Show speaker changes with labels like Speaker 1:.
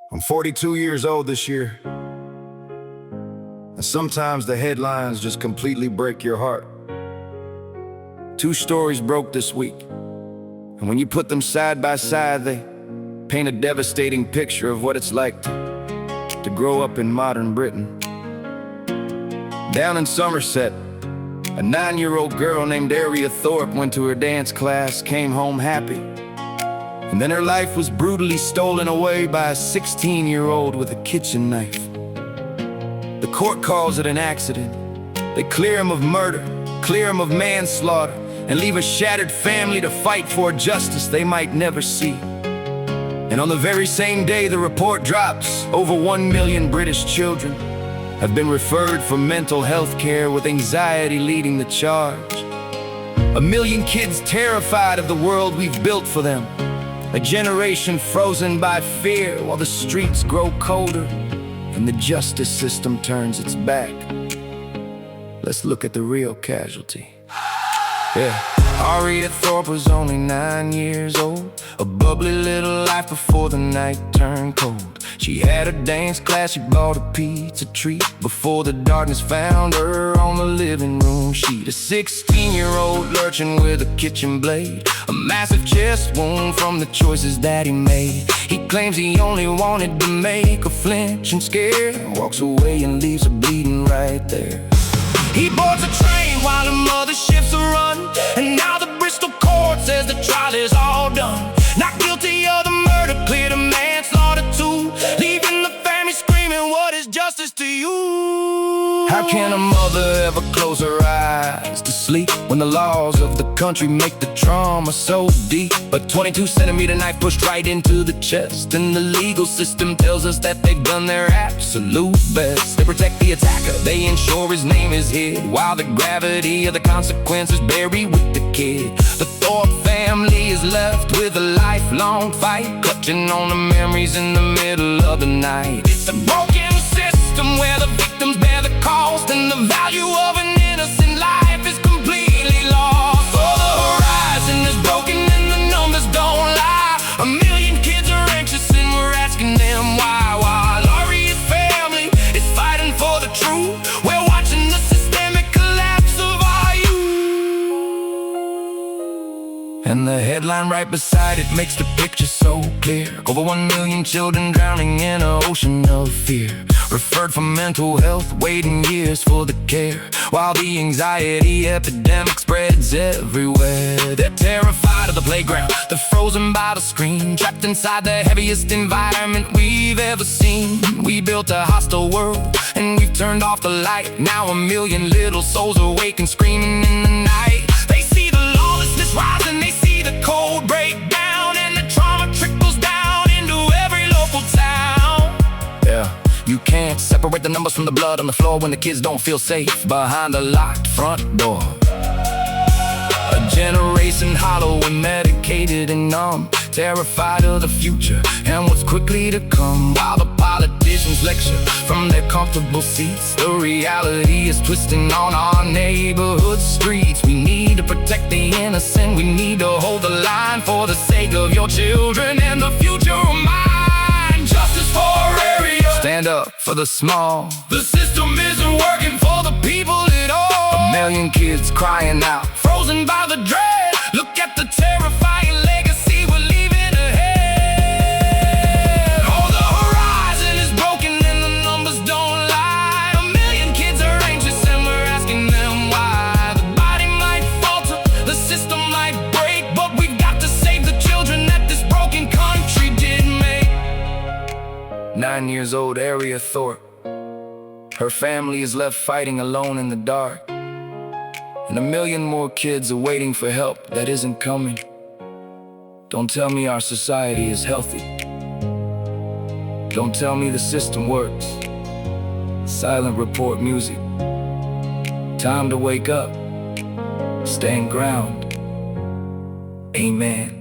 Speaker 1: I'm 42 years old this year, and sometimes the headlines just completely break your heart. 2 stories broke this week, and when you put them side by side, they paint a devastating picture of what it's like to grow up in modern Britain. Down in Somerset, a 9-year-old girl named Aria Thorpe went to her dance class, came home happy, and then her life was brutally stolen away by a 16-year-old with a kitchen knife. The court calls it an accident. They clear him of murder, clear him of manslaughter, and leave a shattered family to fight for justice they might never see. And on the very same day the report drops, over 1 million British children have been referred for mental health care, with anxiety leading the charge. 1 million kids terrified of the world we've built for them. A generation frozen by fear while the streets grow colder and the justice system turns its back. Let's look at the real casualty. Aria Thorpe was only 9 years old, a bubbly little life before the night turned cold. She had a dance class, she bought a pizza treat before the darkness found her on the living room sheet. A 16-year-old lurching with a kitchen blade, a massive chest wound from the choices that he made. He claims he only wanted to make her flinch and scare, walks away and leaves her bleeding right there. He boards a train while her mother shifts a run, and now the Bristol court says the trial is all done. Not guilty of the murder, cleared of manslaughter too, leaving the family screaming, what is justice to you? How can a mother ever close her eyes to sleep when the laws of the country make the trauma so deep? A 22-centimeter knife pushed right into the chest, and the legal system tells us that they've done their absolute best. They protect the attacker, they ensure his name is hid, while the gravity of the consequences buried with the kid. The Thorpe family is left with a lifelong fight, clutching on the memories in the middle of the night. It's a broken system where the victims bear the cost, and the value of an innocent life is completely lost. For the horizon is broken and the numbers don't lie. 1 million kids are anxious and we're asking them why. While Aria's family is fighting for the truth, we're watching the systemic collapse of our youth. And the headline right beside it makes the picture so clear. Over 1 million children drowning in an ocean of fear, referred for mental health, waiting years for the care, while the anxiety epidemic spreads everywhere. They're terrified of the playground, they're frozen by the screen, trapped inside the heaviest environment we've ever seen. We built a hostile world and we've turned off the light. Now 1 million little souls awake and screaming in the night. They see the lawlessness rise and they see the code break down, and the trauma trickles down into every local town. You can't separate the numbers from the blood on the floor when the kids don't feel safe behind the locked front door. A generation hollow and medicated and numb, terrified of the future and what's quickly to come. While the politicians lecture from their comfortable seats, the reality is twisting on our neighborhood streets. We need to protect the innocent, we need to hold the line for the sake of your children and the future of mine. Justice for Aria, stand up for the small. The system isn't working for the people at all. 1 million kids crying out, frozen by the dread. Look at the terrifying legacy we're leaving ahead. Oh, the horizon is broken and the numbers don't lie. 1 million kids are anxious and we're asking them why. The body might falter, the system might break, but we've got to save the children that this broken country did make. 9 years old Aria Thorpe, her family is left fighting alone in the dark, and 1 million more kids are waiting for help that isn't coming. Don't tell me our society is healthy. Don't tell me the system works. Silent report music. Time to wake up. Stand ground. Amen.